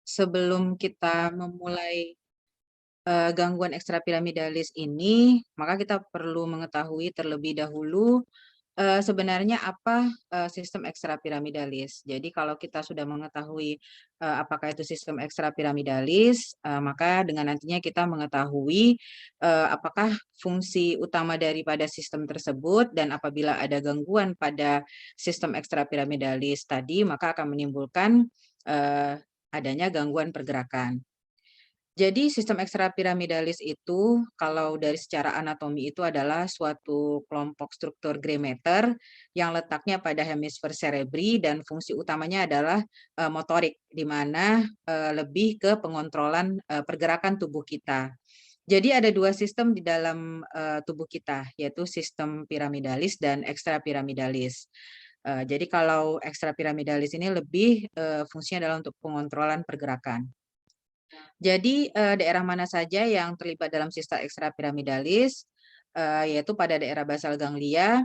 sebelum kita memulai gangguan ekstrapiramidalis ini, maka kita perlu mengetahui terlebih dahulu sebenarnya apa sistem ekstrapiramidalis. Jadi kalau kita sudah mengetahui apakah itu sistem ekstrapiramidalis, maka dengan nantinya kita mengetahui apakah fungsi utama daripada sistem tersebut, dan apabila ada gangguan pada sistem ekstrapiramidalis tadi, maka akan menimbulkan adanya gangguan pergerakan. Jadi sistem ekstrapiramidalis itu kalau dari secara anatomi itu adalah suatu kelompok struktur Grey-Matter yang letaknya pada hemisfer cerebri dan fungsi utamanya adalah motorik, di mana lebih ke pengontrolan pergerakan tubuh kita. Jadi ada dua sistem di dalam tubuh kita, yaitu sistem piramidalis dan ekstrapiramidalis. Jadi kalau ekstrapiramidalis ini lebih fungsinya adalah untuk pengontrolan pergerakan. Jadi daerah mana saja yang terlibat dalam sistem ekstrapiramidalis, yaitu pada daerah basal ganglia,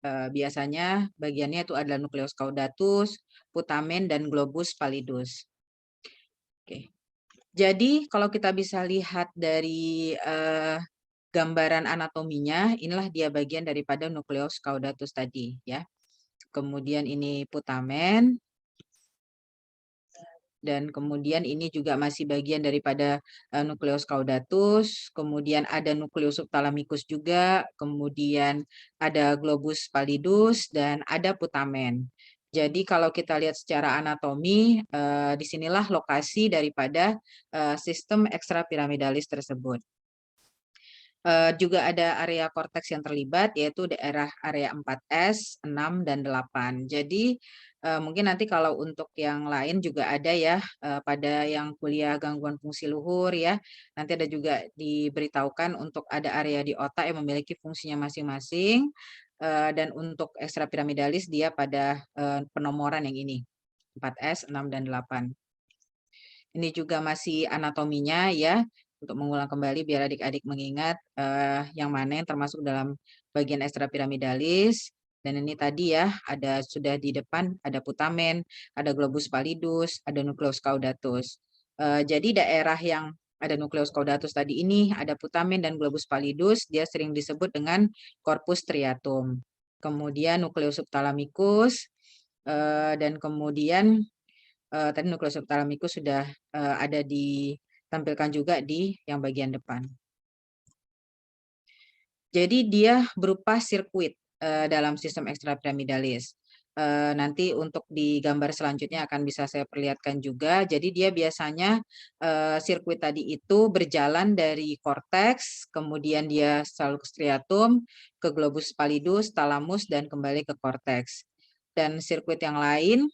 biasanya bagiannya itu adalah nukleus caudatus, putamen, dan globus pallidus. Oke. Jadi kalau kita bisa lihat dari gambaran anatominya, inilah dia bagian daripada nukleus caudatus tadi, ya. Kemudian ini putamen, dan kemudian ini juga masih bagian daripada nukleus caudatus, kemudian ada nukleus subthalamikus juga, kemudian ada globus pallidus, dan ada putamen. Jadi kalau kita lihat secara anatomi, disinilah lokasi daripada sistem ekstrapiramidalis tersebut. Juga ada area korteks yang terlibat, yaitu daerah area 4S, 6, dan 8. Jadi mungkin nanti kalau untuk yang lain juga ada ya, pada yang kuliah gangguan fungsi luhur ya, nanti ada juga diberitahukan untuk ada area di otak yang memiliki fungsinya masing-masing, dan untuk ekstrapiramidalis dia pada penomoran yang ini, 4S, 6, dan 8. Ini juga masih anatominya ya, untuk mengulang kembali biar adik-adik mengingat yang mana yang termasuk dalam bagian ekstrapiramidalis. Dan ini tadi ya, ada sudah di depan, ada putamen, ada globus pallidus, ada nukleus caudatus. Jadi daerah yang ada nukleus caudatus tadi ini, ada putamen dan globus pallidus, dia sering disebut dengan corpus striatum. Kemudian nukleus subthalamikus, dan kemudian tadi nukleus subthalamikus sudah ada ditampilkan juga di yang bagian depan. Jadi dia berupa sirkuit dalam sistem ekstrapiramidalis. Nanti untuk di gambar selanjutnya akan bisa saya perlihatkan juga. Jadi dia biasanya sirkuit tadi itu berjalan dari korteks, kemudian dia selalu ke striatum, ke globus pallidus, talamus, dan kembali ke korteks. Dan sirkuit yang lain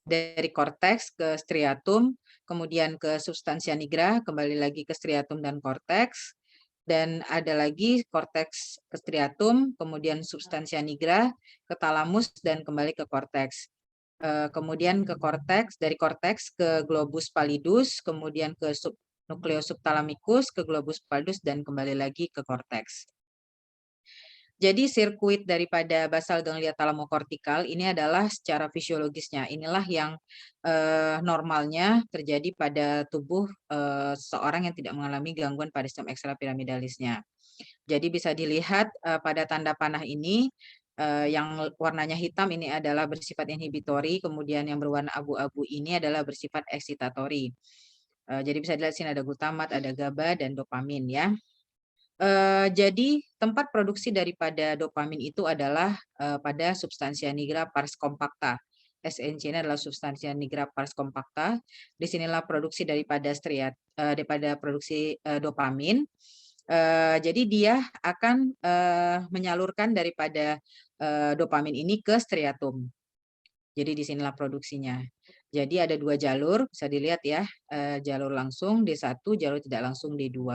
dari korteks ke striatum, kemudian ke substansia nigra, kembali lagi ke striatum dan korteks, dan ada lagi korteks ke striatum, kemudian substansia nigra, ke talamus, dan kembali ke korteks. Kemudian ke korteks, dari korteks ke globus pallidus, kemudian ke nukleus subthalamikus, ke globus pallidus, dan kembali lagi ke korteks. Jadi sirkuit daripada basal ganglia talamokortikal ini adalah secara fisiologisnya. Inilah yang normalnya terjadi pada tubuh seorang yang tidak mengalami gangguan pada sistem ekstrapiramidalisnya. Jadi bisa dilihat pada tanda panah ini, yang warnanya hitam ini adalah bersifat inhibitori, kemudian yang berwarna abu-abu ini adalah bersifat eksitatori. Jadi bisa dilihat sini ada glutamat, ada GABA, dan dopamin ya. Jadi tempat produksi daripada dopamin itu adalah pada substansia nigra pars compacta. SNC ini adalah substansia nigra pars compacta. Disinilah produksi daripada daripada produksi dopamin. Jadi dia akan menyalurkan daripada dopamin ini ke striatum. Jadi disinilah produksinya. Jadi ada dua jalur, bisa dilihat ya, jalur langsung D1, jalur tidak langsung D2.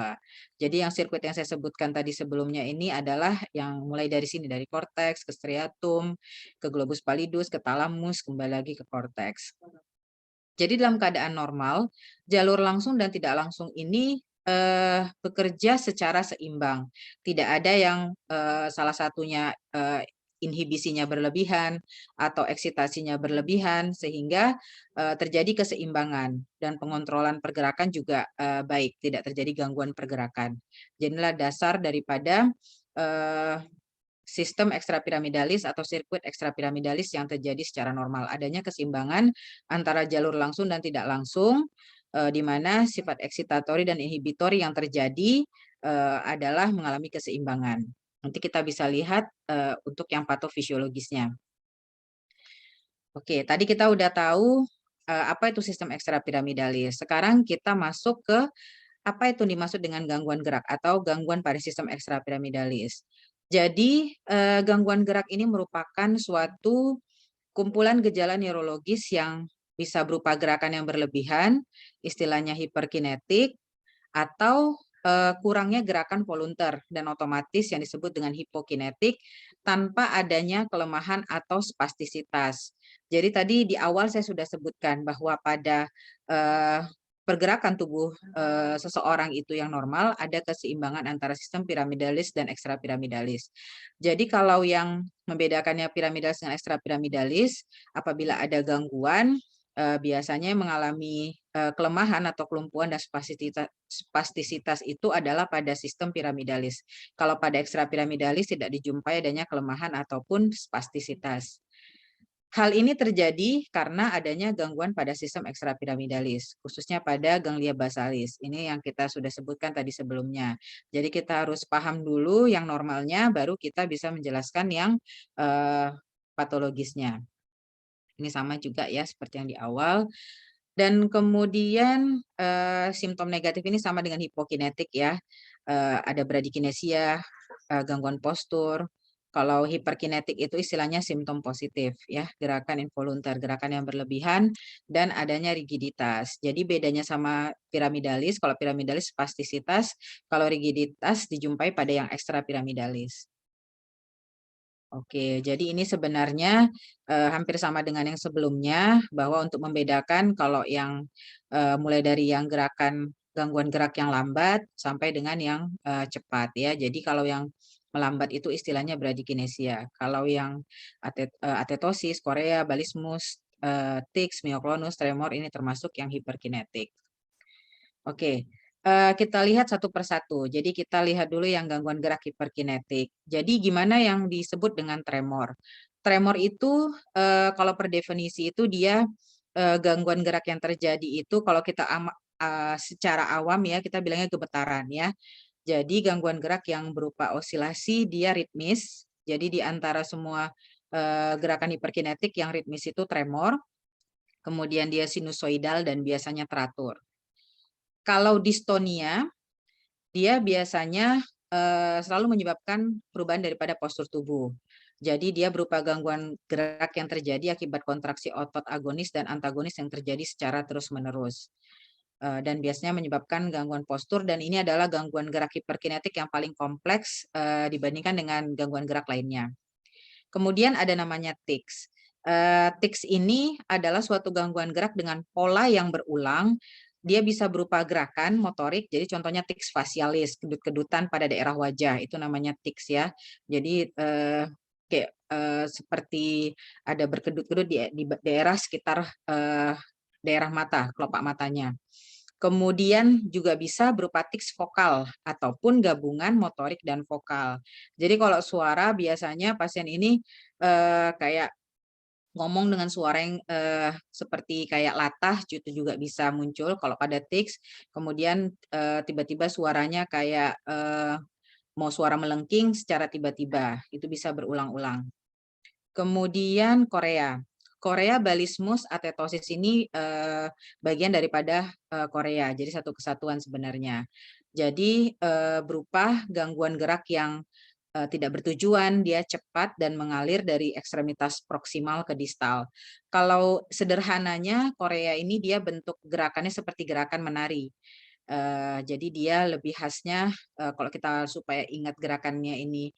Jadi yang sirkuit yang saya sebutkan tadi sebelumnya ini adalah yang mulai dari sini, dari korteks ke striatum, ke globus pallidus, ke talamus, kembali lagi ke korteks. Jadi dalam keadaan normal, jalur langsung dan tidak langsung ini bekerja secara seimbang. Tidak ada yang salah satunya inhibisinya berlebihan atau eksitasinya berlebihan, sehingga terjadi keseimbangan dan pengontrolan pergerakan juga baik, tidak terjadi gangguan pergerakan. Jadilah dasar daripada sistem ekstrapiramidalis atau sirkuit ekstrapiramidalis yang terjadi secara normal. Adanya keseimbangan antara jalur langsung dan tidak langsung, di mana sifat eksitatori dan inhibitori yang terjadi adalah mengalami keseimbangan. Nanti kita bisa lihat untuk yang patofisiologisnya. Oke, tadi kita udah tahu apa itu sistem ekstrapiramidalis. Sekarang kita masuk ke apa itu dimaksud dengan gangguan gerak atau gangguan pada sistem ekstrapiramidalis. Jadi, gangguan gerak ini merupakan suatu kumpulan gejala neurologis yang bisa berupa gerakan yang berlebihan, istilahnya hiperkinetik, atau kurangnya gerakan volunter dan otomatis yang disebut dengan hipokinetik tanpa adanya kelemahan atau spastisitas. Jadi tadi di awal saya sudah sebutkan bahwa pada pergerakan tubuh seseorang itu yang normal ada keseimbangan antara sistem piramidalis dan ekstrapiramidalis. Jadi kalau yang membedakannya piramidalis dengan ekstrapiramidalis, apabila ada gangguan biasanya mengalami kelemahan atau kelumpuhan dan spastisitas itu adalah pada sistem piramidalis. Kalau pada ekstrapiramidalis tidak dijumpai adanya kelemahan ataupun spastisitas. Hal ini terjadi karena adanya gangguan pada sistem ekstrapiramidalis, khususnya pada ganglia basalis. Ini yang kita sudah sebutkan tadi sebelumnya. Jadi kita harus paham dulu yang normalnya, baru kita bisa menjelaskan yang patologisnya. Ini sama juga ya seperti yang di awal. Dan kemudian simptom negatif ini sama dengan hipokinetik ya. Ada bradikinesia, gangguan postur. Kalau hiperkinetik itu istilahnya simptom positif ya, gerakan involuntar, gerakan yang berlebihan dan adanya rigiditas. Jadi bedanya sama piramidalis, kalau piramidalis spastisitas, kalau rigiditas dijumpai pada yang ekstrapiramidalis. Oke, jadi ini sebenarnya hampir sama dengan yang sebelumnya, bahwa untuk membedakan kalau yang mulai dari yang gangguan gerak yang lambat sampai dengan yang cepat ya. Jadi kalau yang melambat itu istilahnya bradikinesia. Kalau yang atetosis, korea, balismus, tics, mioklonus, tremor ini termasuk yang hiperkinetik. Oke, kita lihat satu persatu. Jadi kita lihat dulu yang gangguan gerak hiperkinetik. Jadi gimana yang disebut dengan tremor? Tremor itu kalau per definisi itu dia gangguan gerak yang terjadi itu kalau kita secara awam ya kita bilangnya gemetaran ya. Jadi gangguan gerak yang berupa osilasi dia ritmis. Jadi di antara semua gerakan hiperkinetik yang ritmis itu tremor, kemudian dia sinusoidal dan biasanya teratur. Kalau distonia, dia biasanya selalu menyebabkan perubahan daripada postur tubuh. Jadi dia berupa gangguan gerak yang terjadi akibat kontraksi otot agonis dan antagonis yang terjadi secara terus-menerus. Dan biasanya menyebabkan gangguan postur, dan ini adalah gangguan gerak hiperkinetik yang paling kompleks dibandingkan dengan gangguan gerak lainnya. Kemudian ada namanya tics. Tics ini adalah suatu gangguan gerak dengan pola yang berulang. Dia bisa berupa gerakan motorik, jadi contohnya tics facialis, kedut-kedutan pada daerah wajah, itu namanya tics ya. Jadi kayak seperti ada berkedut-kedut di daerah sekitar daerah mata, kelopak matanya. Kemudian juga bisa berupa tics vokal ataupun gabungan motorik dan vokal. Jadi kalau suara biasanya pasien ini kayak ngomong dengan suara yang seperti kayak latah, itu juga bisa muncul kalau pada tics. Kemudian tiba-tiba suaranya kayak mau suara melengking secara tiba-tiba, itu bisa berulang-ulang. Kemudian Korea. Korea balismus atetosis ini bagian daripada Korea, jadi satu kesatuan sebenarnya. Jadi berupa gangguan gerak yang tidak bertujuan, dia cepat dan mengalir dari ekstremitas proksimal ke distal. Kalau sederhananya Korea ini dia bentuk gerakannya seperti gerakan menari. Jadi dia lebih khasnya kalau kita supaya ingat gerakannya ini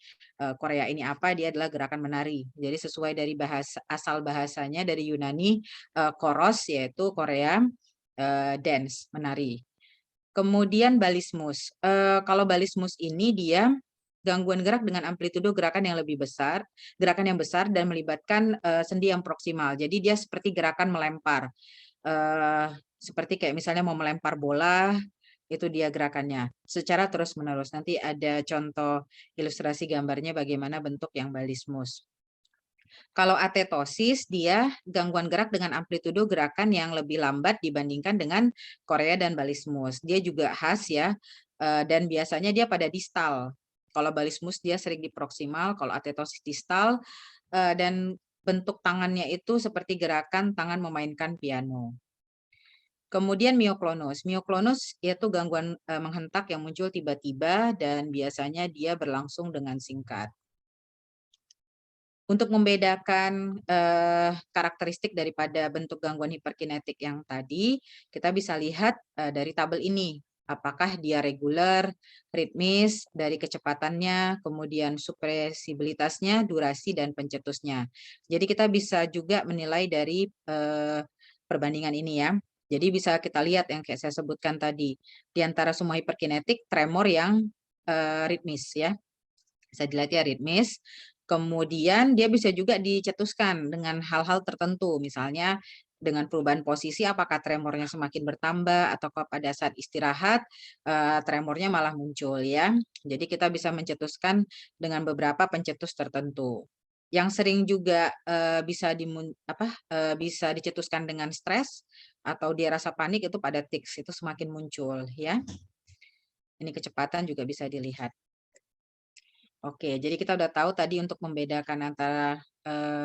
Korea ini apa, dia adalah gerakan menari. Jadi sesuai dari asal bahasanya dari Yunani koros yaitu Korea dance menari. Kemudian balismus. Kalau balismus ini dia gangguan gerak dengan amplitudo gerakan yang lebih besar, gerakan yang besar dan melibatkan sendi yang proksimal. Jadi dia seperti gerakan melempar, seperti kayak misalnya mau melempar bola, itu dia gerakannya secara terus-menerus. Nanti ada contoh ilustrasi gambarnya bagaimana bentuk yang balismus. Kalau atetosis, dia gangguan gerak dengan amplitudo gerakan yang lebih lambat dibandingkan dengan korea dan balismus. Dia juga khas ya, dan biasanya dia pada distal. Kalau balismus dia sering di proksimal, kalau atetosis distal, dan bentuk tangannya itu seperti gerakan tangan memainkan piano. Kemudian mioklonus. Mioklonus yaitu gangguan menghentak yang muncul tiba-tiba dan biasanya dia berlangsung dengan singkat. Untuk membedakan karakteristik daripada bentuk gangguan hiperkinetik yang tadi, kita bisa lihat dari tabel ini. Apakah dia reguler, ritmis, dari kecepatannya, kemudian supresibilitasnya, durasi, dan pencetusnya. Jadi kita bisa juga menilai dari perbandingan ini ya. Jadi bisa kita lihat yang kayak saya sebutkan tadi. Di antara semua hiperkinetik, tremor yang ritmis ya. Bisa dilihat ya ritmis. Kemudian dia bisa juga dicetuskan dengan hal-hal tertentu. Misalnya dengan perubahan posisi apakah tremornya semakin bertambah atau pada saat istirahat tremornya malah muncul ya. Jadi kita bisa mencetuskan dengan beberapa pencetus tertentu. Yang sering juga bisa dicetuskan dengan stres atau dia rasa panik itu pada tics itu semakin muncul ya. Ini kecepatan juga bisa dilihat. Oke, jadi kita udah tahu tadi untuk membedakan antara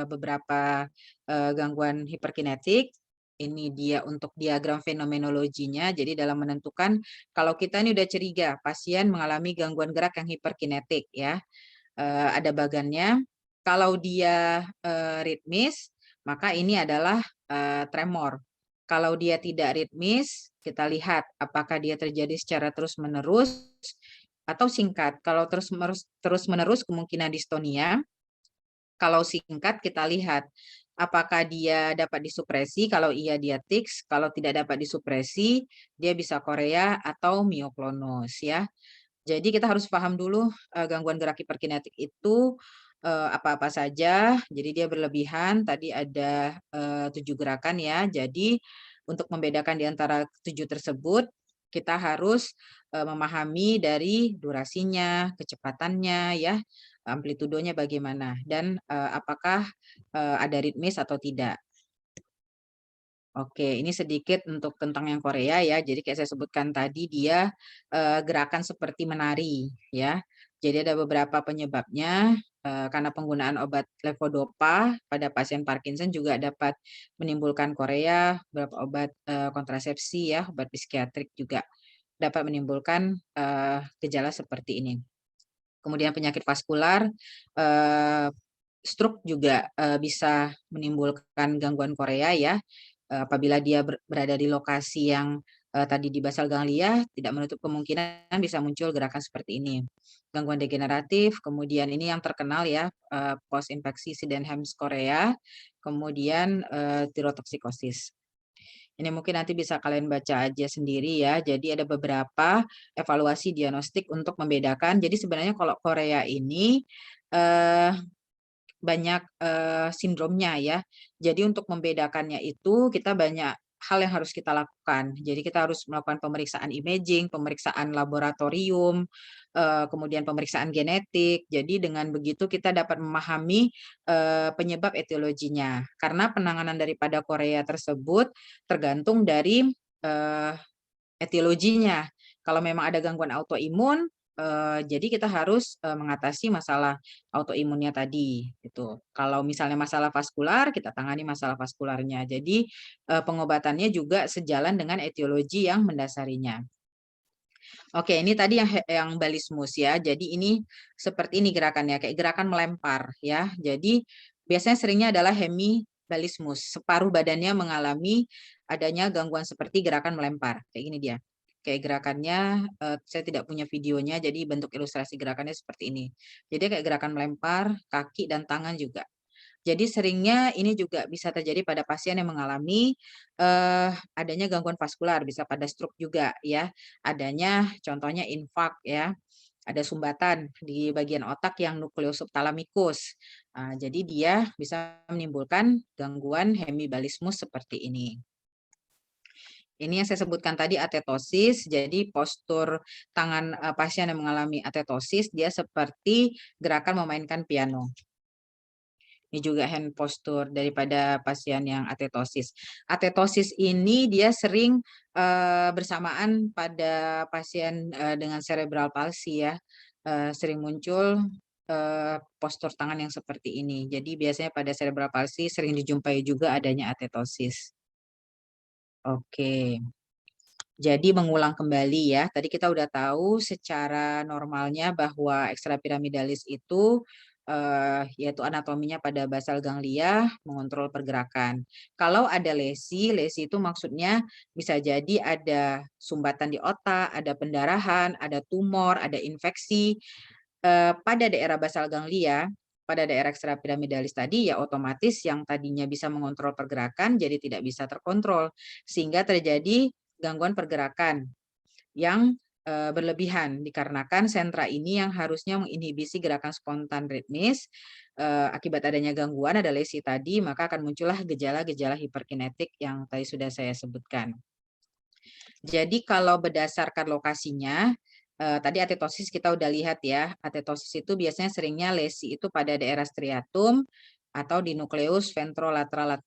beberapa gangguan hiperkinetik. Ini dia untuk diagram fenomenologinya. Jadi dalam menentukan kalau kita ini udah curiga pasien mengalami gangguan gerak yang hiperkinetik ya. Ada bagannya. Kalau dia ritmis, maka ini adalah tremor. Kalau dia tidak ritmis, kita lihat apakah dia terjadi secara terus-menerus atau singkat. Kalau terus-menerus kemungkinan distonia. Kalau singkat kita lihat apakah dia dapat disupresi, kalau iya dia tics, kalau tidak dapat disupresi dia bisa korea atau mioklonus ya. Jadi kita harus paham dulu gangguan gerak hiperkinetik itu apa-apa saja. Jadi dia berlebihan, tadi ada 7 gerakan ya. Jadi untuk membedakan di antara 7 tersebut, kita harus memahami dari durasinya, kecepatannya ya, amplitudonya bagaimana dan apakah ada ritmis atau tidak. Oke, ini sedikit untuk tentang yang Korea ya. Jadi kayak saya sebutkan tadi dia gerakan seperti menari ya. Jadi ada beberapa penyebabnya karena penggunaan obat levodopa pada pasien Parkinson juga dapat menimbulkan Korea, beberapa obat kontrasepsi ya, obat psikiatrik juga dapat menimbulkan gejala seperti ini. Kemudian penyakit vaskular, stroke juga bisa menimbulkan gangguan Korea ya. Apabila dia berada di lokasi yang tadi di basal ganglia, tidak menutup kemungkinan bisa muncul gerakan seperti ini. Gangguan degeneratif, kemudian ini yang terkenal ya, post infeksi Sydenham's Korea, kemudian tirotoksikosis. Ini mungkin nanti bisa kalian baca aja sendiri ya. Jadi ada beberapa evaluasi diagnostik untuk membedakan. Jadi sebenarnya kalau Korea ini banyak sindromnya ya. Jadi untuk membedakannya itu kita banyak hal yang harus kita lakukan. Jadi kita harus melakukan pemeriksaan imaging, pemeriksaan laboratorium, kemudian pemeriksaan genetik. Jadi dengan begitu kita dapat memahami penyebab etiologinya. Karena penanganan daripada Korea tersebut tergantung dari etiologinya. Kalau memang ada gangguan autoimun, jadi kita harus mengatasi masalah autoimunnya tadi. Gitu. Kalau misalnya masalah vaskular, kita tangani masalah vaskularnya. Jadi pengobatannya juga sejalan dengan etiologi yang mendasarinya. Oke, ini tadi yang balismus ya. Jadi ini seperti ini gerakannya, kayak gerakan melempar ya. Jadi biasanya seringnya adalah hemibalismus, separuh badannya mengalami adanya gangguan seperti gerakan melempar. Kayak gini dia. Kayak gerakannya, saya tidak punya videonya, jadi bentuk ilustrasi gerakannya seperti ini. Jadi kayak gerakan melempar, kaki dan tangan juga. Jadi seringnya ini juga bisa terjadi pada pasien yang mengalami adanya gangguan vaskular, bisa pada stroke juga ya. Adanya contohnya infark ya. ada sumbatan di bagian otak yang nukleus subthalamikus. Jadi dia bisa menimbulkan gangguan hemibalismus seperti ini. Ini yang saya sebutkan tadi atetosis, jadi postur tangan pasien yang mengalami atetosis, dia seperti gerakan memainkan piano. Ini juga hand posture daripada pasien yang atetosis. Atetosis ini dia sering bersamaan pada pasien dengan cerebral palsy ya, sering muncul postur tangan yang seperti ini. Jadi biasanya pada cerebral palsy sering dijumpai juga adanya atetosis. Oke. Jadi mengulang kembali ya, tadi kita udah tahu secara normalnya bahwa ekstrapiramidalis itu yaitu anatominya pada basal ganglia mengontrol pergerakan. Kalau ada lesi, lesi itu maksudnya bisa jadi ada sumbatan di otak, ada pendarahan, ada tumor, ada infeksi pada daerah basal ganglia. Pada daerah ekstrapiramidalis tadi ya otomatis yang tadinya bisa mengontrol pergerakan jadi tidak bisa terkontrol sehingga terjadi gangguan pergerakan yang berlebihan dikarenakan sentra ini yang harusnya menginhibisi gerakan spontan ritmis akibat adanya gangguan ada lesi tadi maka akan muncullah gejala-gejala hiperkinetik yang tadi sudah saya sebutkan. Jadi kalau berdasarkan lokasinya tadi atetosis kita udah lihat ya, atetosis itu biasanya seringnya lesi itu pada daerah striatum atau di nukleus ventrolateral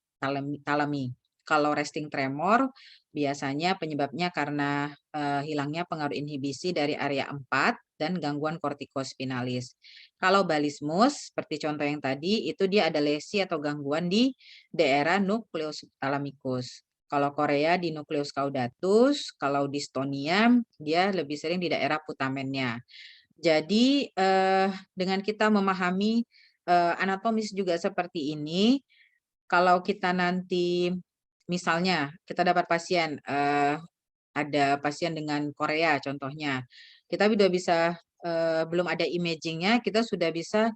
thalami. Kalau resting tremor biasanya penyebabnya karena hilangnya pengaruh inhibisi dari area 4 dan gangguan kortikospinalis. Kalau balismus seperti contoh yang tadi itu dia ada lesi atau gangguan di daerah nukleus thalamikus. Kalau Korea di nukleus caudatus, kalau dystonia dia lebih sering di daerah putamennya. Jadi dengan kita memahami anatomis juga seperti ini, kalau kita nanti misalnya kita dapat pasien ada pasien dengan Korea contohnya, kita sudah bisa belum ada imagingnya, kita sudah bisa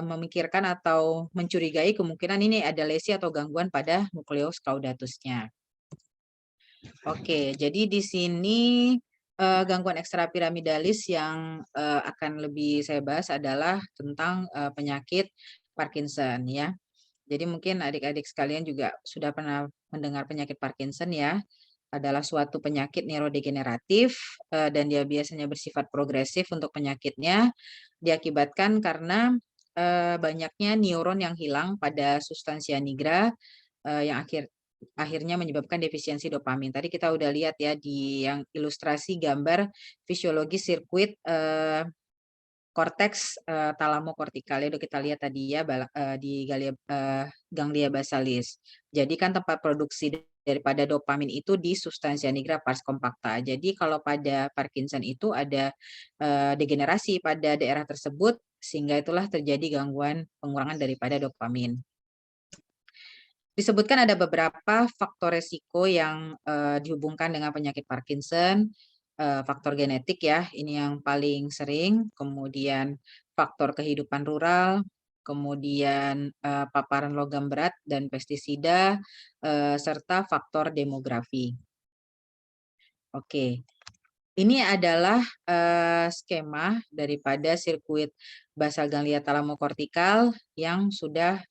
memikirkan atau mencurigai kemungkinan ini ada lesi atau gangguan pada nukleus caudatusnya. Oke, jadi di sini gangguan ekstrapiramidalis yang akan lebih saya bahas adalah tentang penyakit Parkinson ya. Jadi mungkin adik-adik sekalian juga sudah pernah mendengar penyakit Parkinson ya. Adalah suatu penyakit neurodegeneratif dan dia biasanya bersifat progresif untuk penyakitnya diakibatkan karena banyaknya neuron yang hilang pada substansia nigra yang akhirnya menyebabkan defisiensi dopamin. Tadi kita udah lihat ya di yang ilustrasi gambar fisiologi sirkuit korteks talamokortikal itu kita lihat tadi ya di ganglia basalis. Jadi kan tempat produksi daripada dopamin itu di substansia nigra pars compacta. Jadi kalau pada Parkinson itu ada degenerasi pada daerah tersebut sehingga itulah terjadi gangguan pengurangan daripada dopamin. Disebutkan ada beberapa faktor resiko yang dihubungkan dengan penyakit Parkinson, faktor genetik ya, ini yang paling sering, kemudian faktor kehidupan rural, kemudian paparan logam berat dan pestisida, serta faktor demografi. Oke. Ini adalah skema daripada sirkuit basal ganglia talamokortikal yang sudah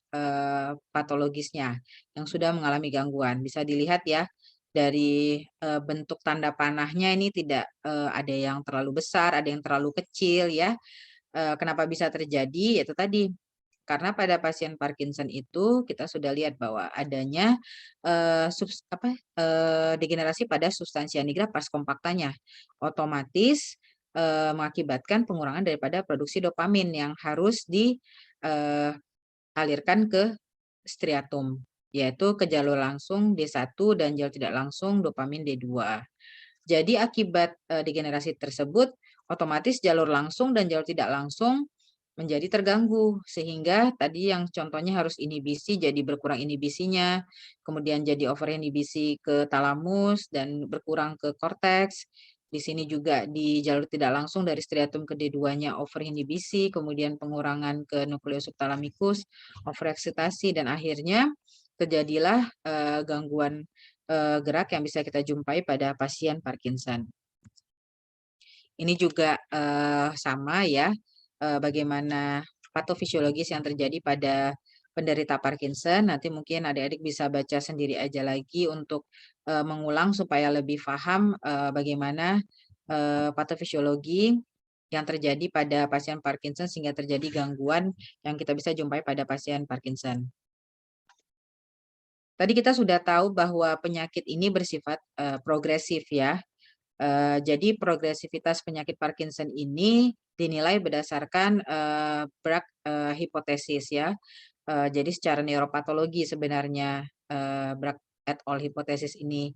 patologisnya, yang sudah mengalami gangguan. Bisa dilihat ya dari bentuk tanda panahnya ini tidak ada yang terlalu besar, ada yang terlalu kecil ya. Kenapa bisa terjadi? Itu tadi karena pada pasien Parkinson itu kita sudah lihat bahwa adanya degenerasi pada substansia nigra pars kompaktanya, otomatis mengakibatkan pengurangan daripada produksi dopamin yang harus dialirkan ke striatum, yaitu ke jalur langsung D1 dan jalur tidak langsung dopamin D2. Jadi akibat degenerasi tersebut, otomatis jalur langsung dan jalur tidak langsung menjadi terganggu sehingga tadi yang contohnya harus inhibisi jadi berkurang inhibisinya, kemudian jadi overinhibisi ke talamus dan berkurang ke korteks. Di sini juga di jalur tidak langsung dari striatum ke D2-nya overinhibisi, kemudian pengurangan ke nukleus subthalamikus, overeksitasi dan akhirnya terjadilah gangguan gerak yang bisa kita jumpai pada pasien Parkinson. Ini juga sama ya, bagaimana patofisiologis yang terjadi pada penderita Parkinson. Nanti mungkin adik-adik bisa baca sendiri aja lagi untuk mengulang supaya lebih paham bagaimana patofisiologi yang terjadi pada pasien Parkinson sehingga terjadi gangguan yang kita bisa jumpai pada pasien Parkinson. Tadi kita sudah tahu bahwa penyakit ini bersifat progresif ya. Jadi progresivitas penyakit Parkinson ini dinilai berdasarkan Bragg hipotesis ya. Jadi secara neuropatologi sebenarnya Bragg et al. Hipotesis ini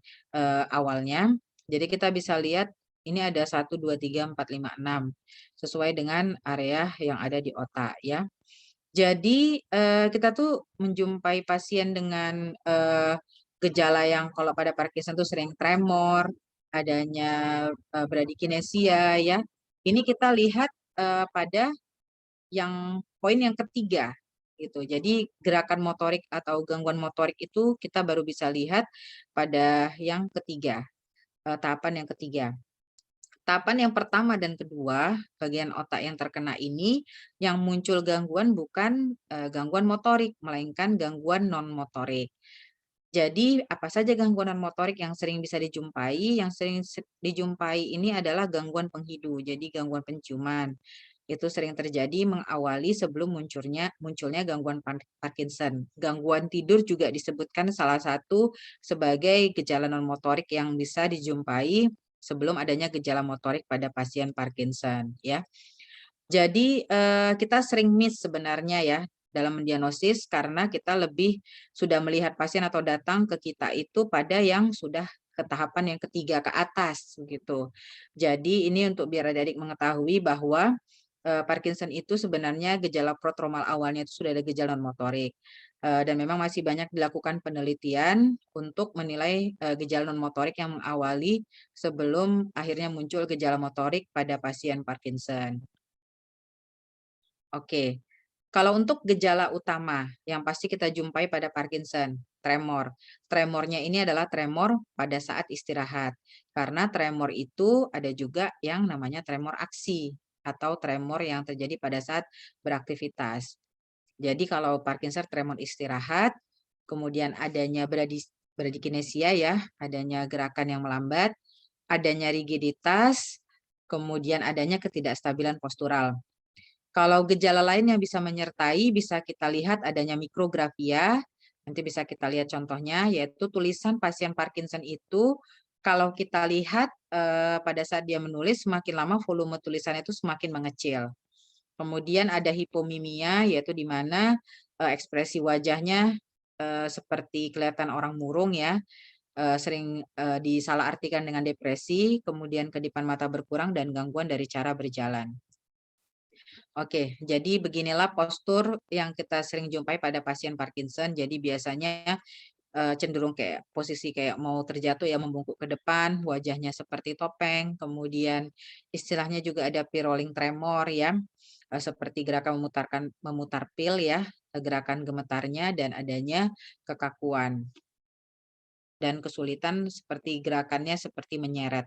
awalnya. Jadi kita bisa lihat ini ada 1, 2, 3, 4, 5, 6 sesuai dengan area yang ada di otak ya. Jadi kita tuh menjumpai pasien dengan gejala yang kalau pada Parkinson tuh sering tremor, adanya bradykinesia ya. Ini kita lihat pada yang poin yang ketiga gitu. Jadi gerakan motorik atau gangguan motorik itu kita baru bisa lihat pada yang ketiga, tahapan yang ketiga. Tahapan yang pertama dan kedua, bagian otak yang terkena ini yang muncul gangguan bukan gangguan motorik, melainkan gangguan non-motorik. Jadi apa saja gangguan non-motorik yang sering bisa dijumpai? Yang sering dijumpai ini adalah gangguan penghidu, jadi gangguan penciuman. Itu sering terjadi mengawali sebelum munculnya gangguan Parkinson. Gangguan tidur juga disebutkan salah satu sebagai gejala non-motorik yang bisa dijumpai sebelum adanya gejala motorik pada pasien Parkinson ya. Jadi kita sering miss sebenarnya ya dalam mendiagnosis karena kita lebih sudah melihat pasien atau datang ke kita itu pada yang sudah ke tahapan yang ketiga ke atas gitu. Jadi ini untuk biar adik-adik mengetahui bahwa Parkinson itu sebenarnya gejala protromal awalnya itu sudah ada gejala non motorik. Dan memang masih banyak dilakukan penelitian untuk menilai gejala non motorik yang mengawali sebelum akhirnya muncul gejala motorik pada pasien Parkinson. Oke, kalau untuk gejala utama yang pasti kita jumpai pada Parkinson, tremor. Tremornya ini adalah tremor pada saat istirahat. Karena tremor itu ada juga yang namanya tremor aksi atau tremor yang terjadi pada saat beraktivitas. Jadi kalau Parkinson tremor istirahat, kemudian adanya bradykinesia ya, adanya gerakan yang melambat, adanya rigiditas, kemudian adanya ketidakstabilan postural. Kalau gejala lain yang bisa menyertai, bisa kita lihat adanya mikrografia. Nanti bisa kita lihat contohnya, yaitu tulisan pasien Parkinson itu, kalau kita lihat pada saat dia menulis, semakin lama volume tulisannya itu semakin mengecil. Kemudian ada hipomimia, yaitu di mana ekspresi wajahnya seperti kelihatan orang murung ya, sering disalahartikan dengan depresi, kemudian kedipan mata berkurang, dan gangguan dari cara berjalan. Oke, jadi beginilah postur yang kita sering jumpai pada pasien Parkinson. Jadi biasanya cenderung kayak posisi kayak mau terjatuh ya, membungkuk ke depan, wajahnya seperti topeng, kemudian istilahnya juga ada P-rolling tremor ya, seperti gerakan memutar pil ya, gerakan gemetarnya dan adanya kekakuan dan kesulitan seperti gerakannya seperti menyeret.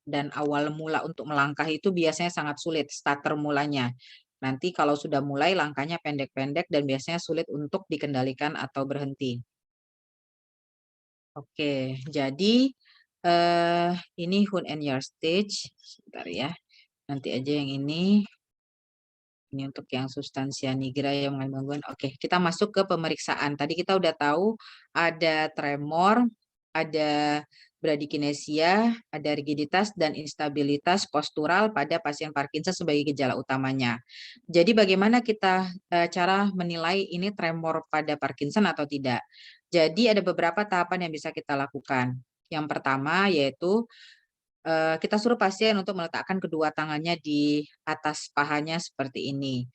Dan awal mula untuk melangkah itu biasanya sangat sulit, starter mulanya. Nanti kalau sudah mulai langkahnya pendek-pendek dan biasanya sulit untuk dikendalikan atau berhenti. Oke, jadi ini Hood and Your Stage. Sebentar ya, nanti aja yang ini. Ini untuk yang substansia nigra yang mengalami gangguan. Oke, kita masuk ke pemeriksaan. Tadi kita udah tahu ada tremor, ada bradykinesia, ada rigiditas dan instabilitas postural pada pasien Parkinson sebagai gejala utamanya. Jadi bagaimana kita cara menilai ini tremor pada Parkinson atau tidak? Jadi ada beberapa tahapan yang bisa kita lakukan. Yang pertama yaitu kita suruh pasien untuk meletakkan kedua tangannya di atas pahanya seperti ini.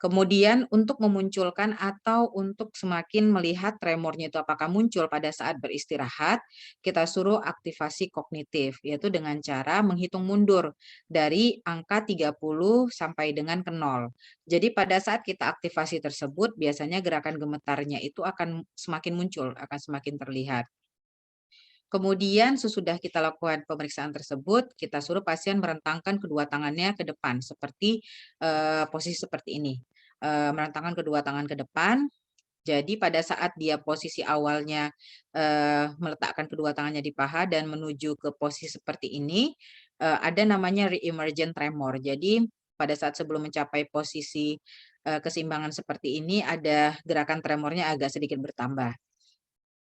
Kemudian untuk memunculkan atau untuk semakin melihat tremornya itu apakah muncul pada saat beristirahat, kita suruh aktivasi kognitif, yaitu dengan cara menghitung mundur dari angka 30 sampai dengan ke 0. Jadi pada saat kita aktivasi tersebut, biasanya gerakan gemetarnya itu akan semakin muncul, akan semakin terlihat. Kemudian sesudah kita lakukan pemeriksaan tersebut, kita suruh pasien merentangkan kedua tangannya ke depan seperti posisi seperti ini. Merentangkan kedua tangan ke depan. Jadi pada saat dia posisi awalnya meletakkan kedua tangannya di paha dan menuju ke posisi seperti ini, ada namanya re-emergent tremor. Jadi pada saat sebelum mencapai posisi keseimbangan seperti ini, ada gerakan tremornya agak sedikit bertambah.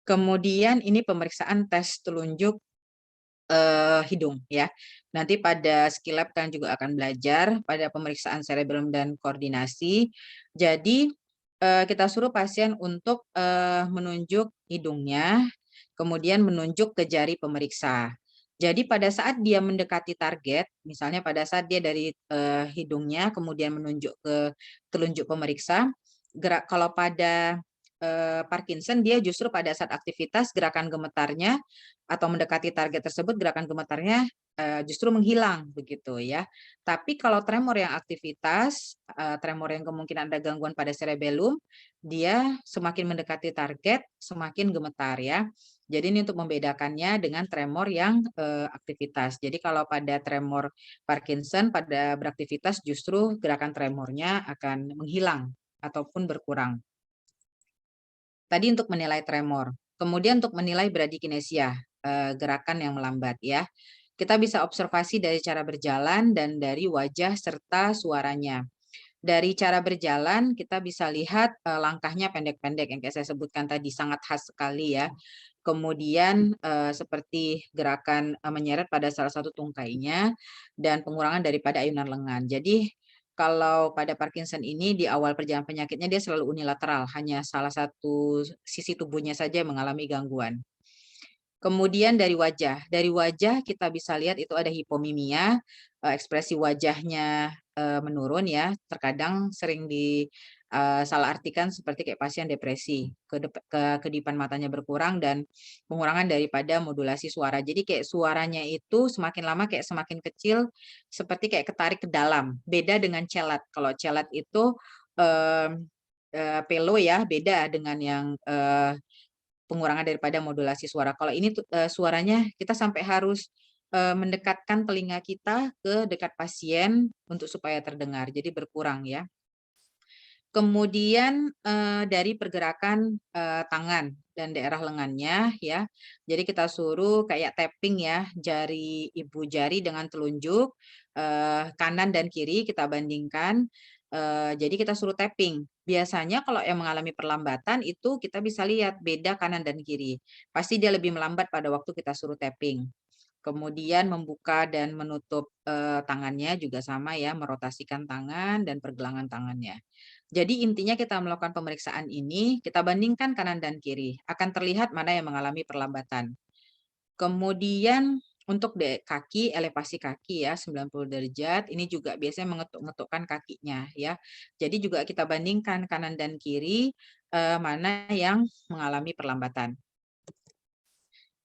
Kemudian ini pemeriksaan tes telunjuk hidung ya. Nanti pada skill lab kan juga akan belajar pada pemeriksaan cerebellum dan koordinasi. Jadi kita suruh pasien untuk menunjuk hidungnya, kemudian menunjuk ke jari pemeriksa. Jadi pada saat dia mendekati target, misalnya pada saat dia dari hidungnya kemudian menunjuk ke telunjuk pemeriksa, gerak kalau pada Parkinson dia justru pada saat aktivitas gerakan gemetarnya atau mendekati target tersebut gerakan gemetarnya justru menghilang begitu ya. Tapi kalau tremor yang aktivitas, tremor yang kemungkinan ada gangguan pada cerebellum, dia semakin mendekati target semakin gemetar ya. Jadi ini untuk membedakannya dengan tremor yang aktivitas. Jadi kalau pada tremor Parkinson pada beraktivitas justru gerakan tremornya akan menghilang ataupun berkurang. Tadi untuk menilai tremor. Kemudian untuk menilai bradykinesia, gerakan yang melambat ya. Kita bisa observasi dari cara berjalan dan dari wajah serta suaranya. Dari cara berjalan kita bisa lihat langkahnya pendek-pendek yang kayak saya sebutkan tadi sangat khas sekali ya. Kemudian seperti gerakan menyeret pada salah satu tungkainya dan pengurangan daripada ayunan lengan. Jadi kalau pada Parkinson ini di awal perjalanan penyakitnya dia selalu unilateral, hanya salah satu sisi tubuhnya saja yang mengalami gangguan. Kemudian dari wajah kita bisa lihat itu ada hipomimia, ekspresi wajahnya menurun ya, terkadang sering disalahartikan seperti kayak pasien depresi, kedipan matanya berkurang dan pengurangan daripada modulasi suara. Jadi kayak suaranya itu semakin lama kayak semakin kecil, seperti kayak ketarik ke dalam. Beda dengan celat. Kalau celat itu pelo ya, beda dengan yang pengurangan daripada modulasi suara. Kalau ini suaranya kita sampai harus mendekatkan telinga kita ke dekat pasien untuk supaya terdengar, jadi berkurang ya. Kemudian dari pergerakan tangan dan daerah lengannya ya. Jadi kita suruh kayak tapping ya, jari ibu jari dengan telunjuk kanan dan kiri kita bandingkan. Jadi kita suruh tapping. Biasanya kalau yang mengalami perlambatan itu kita bisa lihat beda kanan dan kiri. Pasti dia lebih melambat pada waktu kita suruh tapping. Kemudian membuka dan menutup tangannya juga sama ya, merotasikan tangan dan pergelangan tangannya. Jadi intinya kita melakukan pemeriksaan ini, kita bandingkan kanan dan kiri, akan terlihat mana yang mengalami perlambatan. Kemudian untuk kaki, elevasi kaki ya 90 derajat, ini juga biasanya mengetuk-ngetukkan kakinya ya. Jadi juga kita bandingkan kanan dan kiri, mana yang mengalami perlambatan.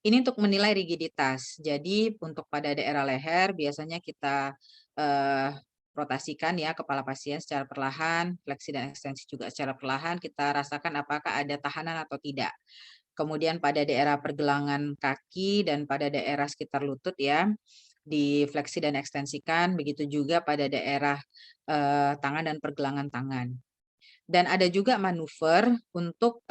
Ini untuk menilai rigiditas. Jadi untuk pada daerah leher biasanya kita rotasikan ya kepala pasien secara perlahan, fleksi dan ekstensi juga secara perlahan, kita rasakan apakah ada tahanan atau tidak. Kemudian pada daerah pergelangan kaki dan pada daerah sekitar lutut ya, difleksi dan ekstensikan, begitu juga pada daerah tangan dan pergelangan tangan. Dan ada juga manuver untuk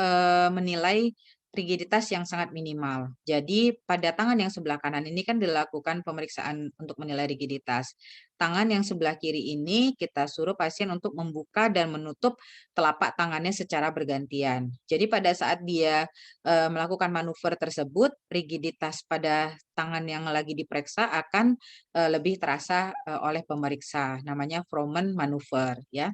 menilai rigiditas yang sangat minimal. Jadi pada tangan yang sebelah kanan ini kan dilakukan pemeriksaan untuk menilai rigiditas. Tangan yang sebelah kiri ini kita suruh pasien untuk membuka dan menutup telapak tangannya secara bergantian. Jadi pada saat dia melakukan manuver tersebut, rigiditas pada tangan yang lagi diperiksa akan lebih terasa oleh pemeriksa. Namanya Froment manuver ya.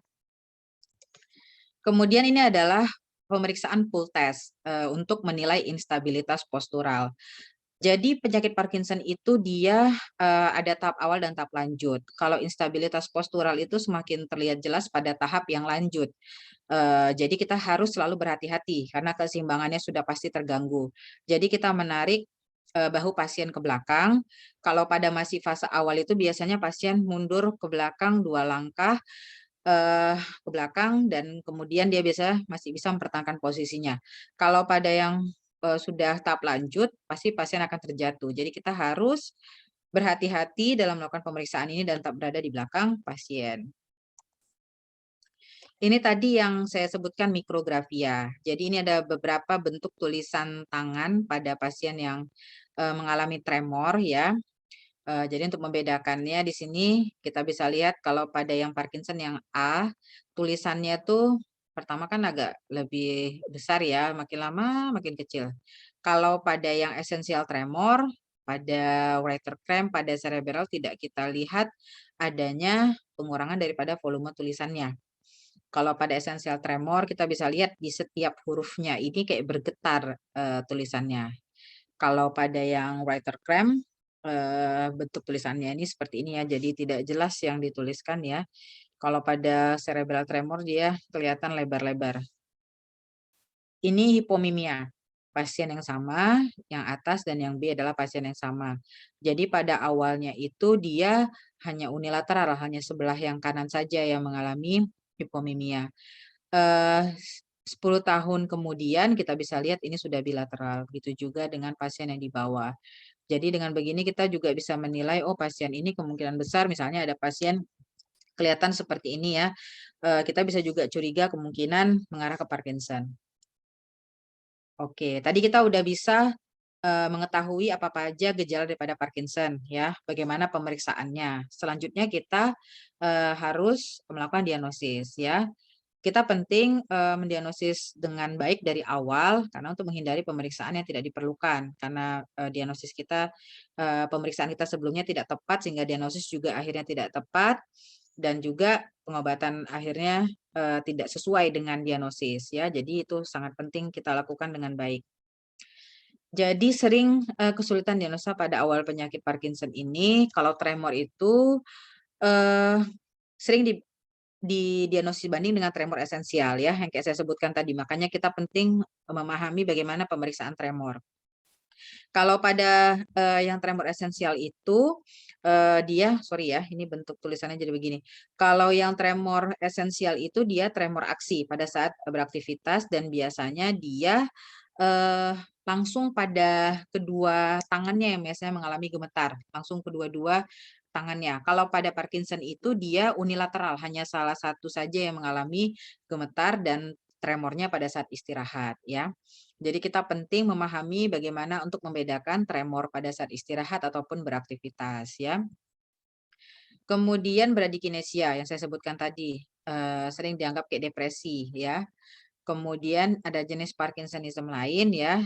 Kemudian ini adalah pemeriksaan pull test untuk menilai instabilitas postural. Jadi penyakit Parkinson itu dia ada tahap awal dan tahap lanjut. Kalau instabilitas postural itu semakin terlihat jelas pada tahap yang lanjut. Jadi kita harus selalu berhati-hati karena keseimbangannya sudah pasti terganggu. Jadi kita menarik bahu pasien ke belakang. Kalau pada masih fase awal itu biasanya pasien mundur ke belakang 2 langkah ke belakang dan kemudian dia biasa masih bisa mempertahankan posisinya. Kalau pada yang sudah tahap lanjut, pasti pasien akan terjatuh. Jadi kita harus berhati-hati dalam melakukan pemeriksaan ini dan tetap berada di belakang pasien. Ini tadi yang saya sebutkan mikrografia. Jadi ini ada beberapa bentuk tulisan tangan pada pasien yang mengalami tremor ya. Jadi untuk membedakannya di sini kita bisa lihat kalau pada yang Parkinson yang A, tulisannya tuh pertama kan agak lebih besar ya, makin lama makin kecil. Kalau pada yang essential tremor, pada writer cramp, pada cerebral tidak kita lihat adanya pengurangan daripada volume tulisannya. Kalau pada essential tremor kita bisa lihat di setiap hurufnya ini kayak bergetar tulisannya. Kalau pada yang writer cramp bentuk tulisannya ini seperti ini ya, jadi tidak jelas yang dituliskan ya. Kalau pada cerebral tremor dia kelihatan lebar-lebar. Ini hipomimia. Pasien yang sama, yang atas dan yang B adalah pasien yang sama. Jadi pada awalnya itu dia hanya unilateral, hanya sebelah yang kanan saja yang mengalami hipomimia. 10 tahun kemudian kita bisa lihat ini sudah bilateral. Begitu juga dengan pasien yang di bawah. Jadi dengan begini kita juga bisa menilai, oh pasien ini kemungkinan besar misalnya ada pasien kelihatan seperti ini ya, kita bisa juga curiga kemungkinan mengarah ke Parkinson. Oke, tadi kita udah bisa mengetahui apa aja gejala daripada Parkinson ya, bagaimana pemeriksaannya. Selanjutnya kita harus melakukan diagnosis ya. Kita penting mendiagnosis dengan baik dari awal karena untuk menghindari pemeriksaan yang tidak diperlukan karena diagnosis kita pemeriksaan kita sebelumnya tidak tepat sehingga diagnosis juga akhirnya tidak tepat dan juga pengobatan akhirnya tidak sesuai dengan diagnosis ya. Jadi itu sangat penting kita lakukan dengan baik. Jadi sering kesulitan diagnosa pada awal penyakit Parkinson ini kalau tremor itu sering diagnosis banding dengan tremor esensial ya, yang kayak saya sebutkan tadi. Makanya kita penting memahami bagaimana pemeriksaan tremor. Kalau pada yang tremor esensial itu dia sorry ya, ini bentuk tulisannya jadi begini. Kalau yang tremor esensial itu dia tremor aksi pada saat beraktivitas dan biasanya dia langsung pada kedua tangannya yang biasanya mengalami gemetar, langsung kedua-dua tangannya. Kalau pada Parkinson itu dia unilateral, hanya salah satu saja yang mengalami gemetar dan tremornya pada saat istirahat ya. Jadi kita penting memahami bagaimana untuk membedakan tremor pada saat istirahat ataupun beraktivitas ya. Kemudian bradikinesia yang saya sebutkan tadi, sering dianggap kayak depresi ya. Kemudian ada jenis Parkinsonism lain ya,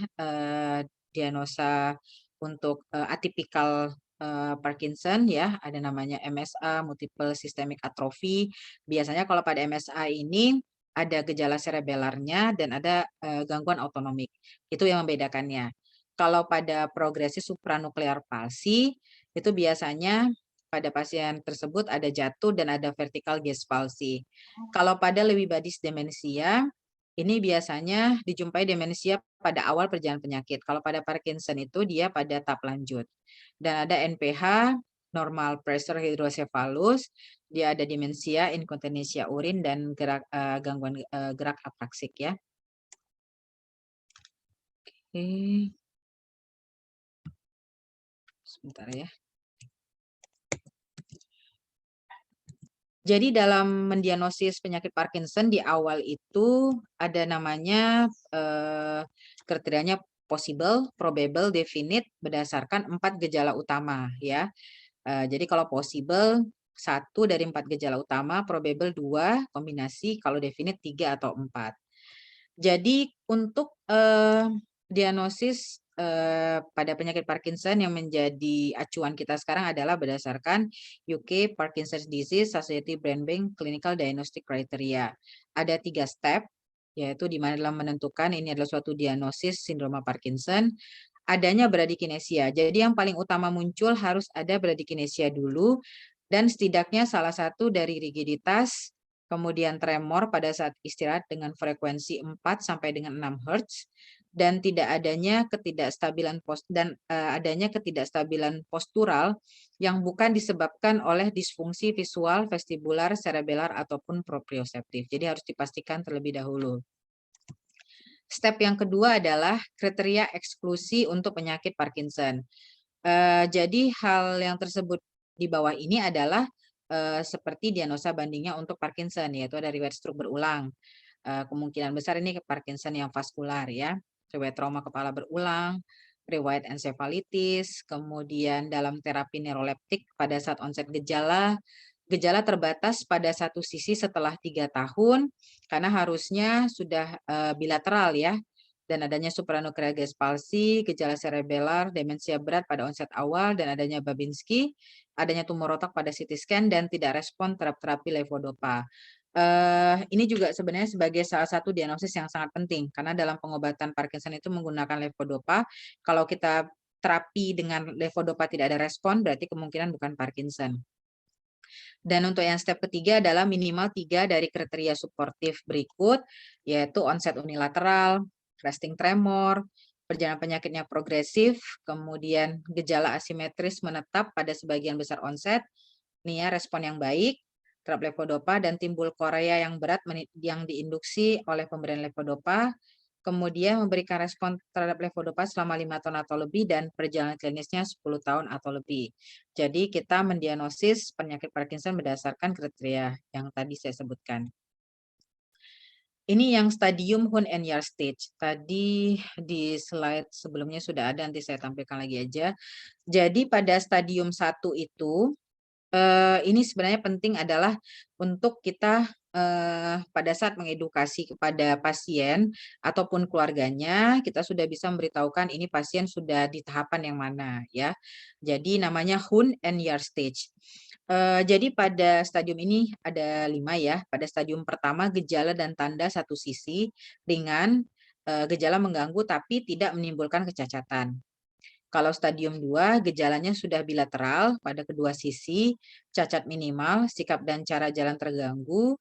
diagnosa untuk atipikal Parkinson ya, ada namanya MSA, multiple systemic atrophy. Biasanya kalau pada MSA ini ada gejala cerebellarnya dan ada gangguan autonomik. Itu yang membedakannya. Kalau pada progresif supranuklear palsi, itu biasanya pada pasien tersebut ada jatuh dan ada vertical gaze palsy. Kalau pada Lewy bodies demensia, ini biasanya dijumpai demensia pada awal perjalanan penyakit. Kalau pada Parkinson itu dia pada tahap lanjut. Dan ada NPH, normal pressure hydrocephalus, dia ada demensia, inkontinensia urin, dan gangguan gerak apraksik ya. Oke. Sebentar ya. Jadi dalam mendiagnosis penyakit Parkinson di awal itu ada namanya kriterianya possible, probable, definite berdasarkan 4 gejala utama ya. Jadi kalau possible 1 dari 4 gejala utama, probable 2 kombinasi, kalau definite 3 atau 4. Jadi untuk diagnosis pada penyakit Parkinson yang menjadi acuan kita sekarang adalah berdasarkan UK Parkinson's Disease Society Brain Bank Clinical Diagnostic Criteria. Ada 3 step, yaitu di mana dalam menentukan ini adalah suatu diagnosis sindroma Parkinson, adanya bradikinesia. Jadi yang paling utama muncul harus ada bradikinesia dulu, dan setidaknya salah satu dari rigiditas, kemudian tremor pada saat istirahat dengan frekuensi 4 sampai dengan 6 Hz, dan tidak adanya ketidakstabilan adanya ketidakstabilan postural yang bukan disebabkan oleh disfungsi visual, vestibular, cerebellar ataupun proprioseptif. Jadi harus dipastikan terlebih dahulu. Step yang kedua adalah kriteria eksklusi untuk penyakit Parkinson. Jadi hal yang tersebut di bawah ini adalah seperti diagnosa bandingnya untuk Parkinson, yaitu ada riwayat stroke berulang. Kemungkinan besar ini Parkinson yang vaskular ya, riwayat trauma kepala berulang, riwayat ensefalitis, kemudian dalam terapi neuroleptik pada saat onset gejala, gejala terbatas pada satu sisi setelah 3 tahun, karena harusnya sudah bilateral ya, dan adanya supranuclear palsi, gejala cerebellar, demensia berat pada onset awal, dan adanya Babinski, adanya tumor otak pada CT scan, dan tidak respon terhadap terapi levodopa. Ini juga sebenarnya sebagai salah satu diagnosis yang sangat penting, karena dalam pengobatan Parkinson itu menggunakan levodopa. Kalau kita terapi dengan levodopa tidak ada respon, berarti kemungkinan bukan Parkinson. Dan untuk yang step ketiga adalah minimal 3 dari kriteria suportif berikut, yaitu onset unilateral, resting tremor, perjalanan penyakitnya progresif, kemudian gejala asimetris menetap pada sebagian besar onset, nih ya, respon yang baik terhadap levodopa, dan timbul korea yang berat yang diinduksi oleh pemberian levodopa, kemudian memberikan respon terhadap levodopa selama 5 tahun atau lebih, dan perjalanan klinisnya 10 tahun atau lebih. Jadi kita mendiagnosis penyakit Parkinson berdasarkan kriteria yang tadi saya sebutkan. Ini yang stadium Hoon and Yahr stage. Tadi di slide sebelumnya sudah ada, nanti saya tampilkan lagi aja. Jadi pada stadium 1 itu, ini sebenarnya penting adalah untuk kita pada saat mengedukasi kepada pasien ataupun keluarganya, kita sudah bisa memberitahukan ini pasien sudah di tahapan yang mana ya. Jadi namanya Hoon and Yahr stage. Jadi pada stadium ini ada 5 ya. Pada stadium pertama gejala dan tanda satu sisi ringan, gejala mengganggu tapi tidak menimbulkan kecacatan. Kalau stadium 2, gejalanya sudah bilateral pada kedua sisi, cacat minimal, sikap dan cara jalan terganggu.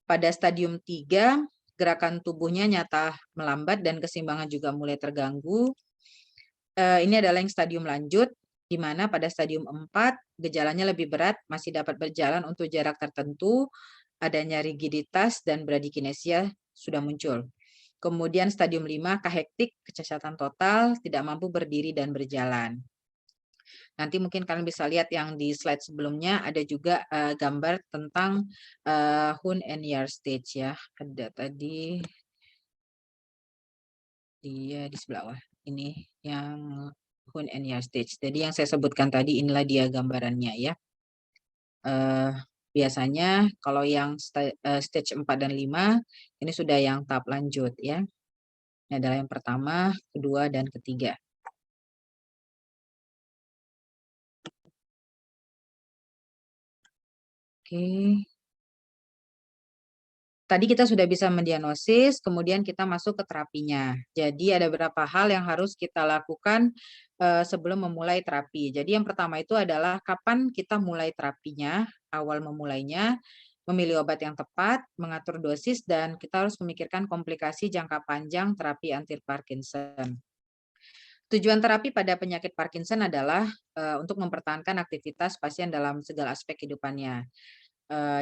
Pada stadium 3, gerakan tubuhnya nyata melambat dan keseimbangan juga mulai terganggu. Ini adalah yang stadium lanjut, di mana pada stadium 4, gejalanya lebih berat, masih dapat berjalan untuk jarak tertentu, adanya rigiditas dan bradykinesia sudah muncul. Kemudian stadium 5, kahektik, kecacatan total, tidak mampu berdiri dan berjalan. Nanti mungkin kalian bisa lihat yang di slide sebelumnya, ada juga gambar tentang Hoon and Yahr stage ya. Ada tadi dia di sebelah bawah. Ini yang Hoon and Yahr stage. Jadi yang saya sebutkan tadi inilah dia gambarannya ya. Biasanya kalau yang stage 4 dan 5 ini sudah yang tahap lanjut ya. Ini adalah yang pertama, kedua, dan ketiga. Oke. Tadi kita sudah bisa mendiagnosis, kemudian kita masuk ke terapinya. Jadi ada beberapa hal yang harus kita lakukan sebelum memulai terapi. Jadi yang pertama itu adalah kapan kita mulai terapinya, awal memulainya, memilih obat yang tepat, mengatur dosis, dan kita harus memikirkan komplikasi jangka panjang terapi anti-Parkinson. Tujuan terapi pada penyakit Parkinson adalah untuk mempertahankan aktivitas pasien dalam segala aspek kehidupannya.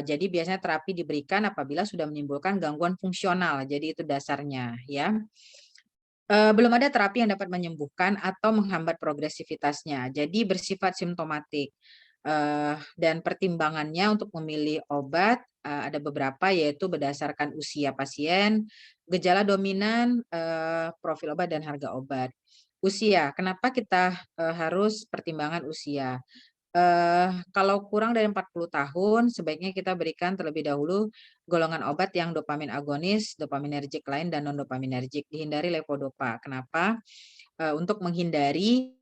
Jadi biasanya terapi diberikan apabila sudah menimbulkan gangguan fungsional, jadi itu dasarnya ya. Belum ada terapi yang dapat menyembuhkan atau menghambat progresivitasnya, jadi bersifat simptomatik. Dan pertimbangannya untuk memilih obat ada beberapa, yaitu berdasarkan usia pasien, gejala dominan, profil obat, dan harga obat. Usia, kenapa kita harus pertimbangan usia? Kalau kurang dari 40 tahun, sebaiknya kita berikan terlebih dahulu golongan obat yang dopamin agonis, dopaminergic lain, dan non-dopaminergic. Dihindari levodopa. Kenapa? Untuk menghindari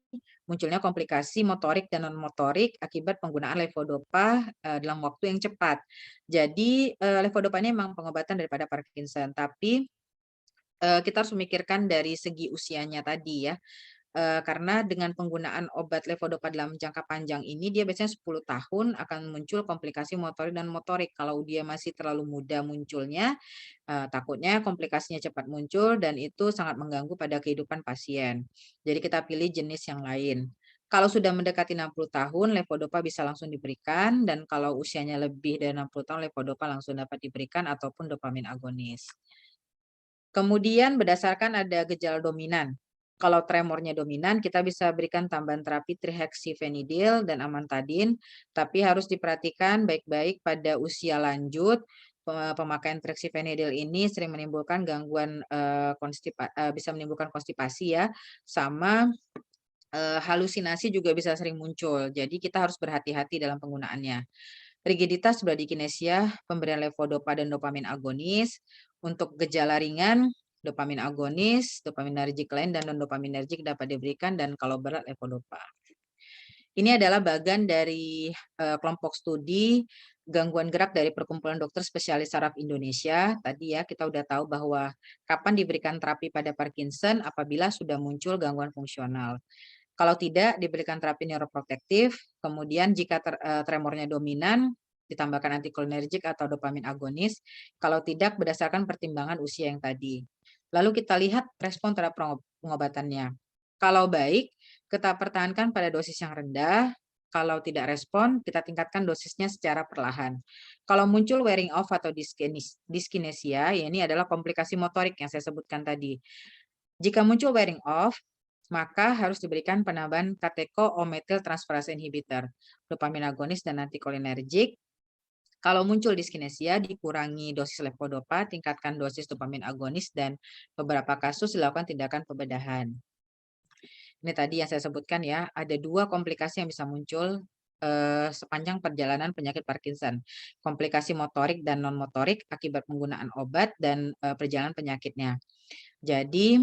munculnya komplikasi motorik dan non-motorik akibat penggunaan levodopa dalam waktu yang cepat. Jadi levodopa ini memang pengobatan daripada Parkinson, tapi kita harus memikirkan dari segi usianya tadi ya. Karena dengan penggunaan obat levodopa dalam jangka panjang ini, dia biasanya 10 tahun akan muncul komplikasi motorik dan motorik. Kalau dia masih terlalu muda munculnya, takutnya komplikasinya cepat muncul dan itu sangat mengganggu pada kehidupan pasien. Jadi kita pilih jenis yang lain. Kalau sudah mendekati 60 tahun, levodopa bisa langsung diberikan, dan kalau usianya lebih dari 60 tahun, levodopa langsung dapat diberikan ataupun dopamin agonis. Kemudian berdasarkan ada gejala dominan. Kalau tremornya dominan, kita bisa berikan tambahan terapi trihexyphenidyl dan amantadin, tapi harus diperhatikan baik-baik pada usia lanjut. Pemakaian trihexyphenidyl ini sering menimbulkan gangguan bisa menimbulkan konstipasi ya, sama halusinasi juga bisa sering muncul. Jadi kita harus berhati-hati dalam penggunaannya. Rigiditas bradykinesia, pemberian levodopa dan dopamin agonis. Untuk gejala ringan, dopamin agonis, dopaminergic lain, dan non-dopaminergic dapat diberikan, dan kalau berat levodopa. Ini adalah bagian dari kelompok studi gangguan gerak dari Perkumpulan Dokter Spesialis Saraf Indonesia. Tadi ya kita udah tahu bahwa kapan diberikan terapi pada Parkinson apabila sudah muncul gangguan fungsional. Kalau tidak, diberikan terapi neuroprotektif. Kemudian jika tremornya dominan, ditambahkan antikolinergik atau dopamin agonis. Kalau tidak, berdasarkan pertimbangan usia yang tadi. Lalu kita lihat respon terhadap pengobatannya. Kalau baik, kita pertahankan pada dosis yang rendah. Kalau tidak respon, kita tingkatkan dosisnya secara perlahan. Kalau muncul wearing off atau dyskinesia, ya ini adalah komplikasi motorik yang saya sebutkan tadi. Jika muncul wearing off, maka harus diberikan penambahan catechol-O-methyl transferase inhibitor, dopamin agonis dan antikolinergik. Kalau muncul dyskinesia, dikurangi dosis levodopa, tingkatkan dosis dopamin agonis, dan beberapa kasus dilakukan tindakan pembedahan. Ini tadi yang saya sebutkan ya, ada 2 komplikasi yang bisa muncul sepanjang perjalanan penyakit Parkinson. Komplikasi motorik dan non-motorik akibat penggunaan obat dan perjalanan penyakitnya. Jadi,